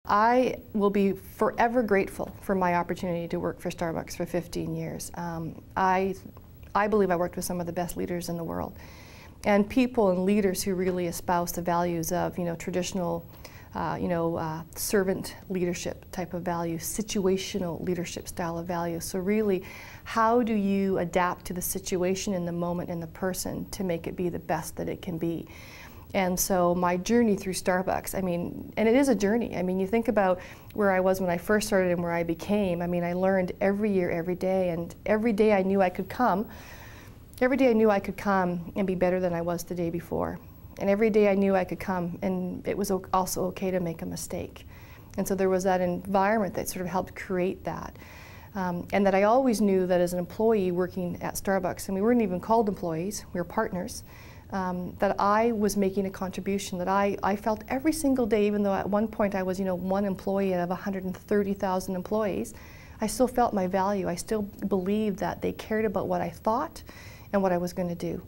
I will be forever grateful for my opportunity to work for Starbucks for 15 years. I believe I worked with some of the best leaders in the world, and people and leaders who really espouse the values of, traditional, servant leadership type of values, situational leadership style of values. So really, how do you adapt to the situation in the moment and the person to make it be the best that it can be? And so my journey through Starbucks, and it is a journey. You think about where I was when I first started and where I became. I learned every year, every day, and every day I knew I could come. Every day I knew I could come and be better than I was the day before. And every day I knew I could come, and it was also okay to make a mistake. And so there was that environment that sort of helped create that. And that I always knew that as an employee working at Starbucks, and we weren't even called employees, we were partners, that I was making a contribution, that I felt every single day, even though at one point I was, one employee out of 130,000 employees, I still felt my value. I still believed that they cared about what I thought and what I was going to do.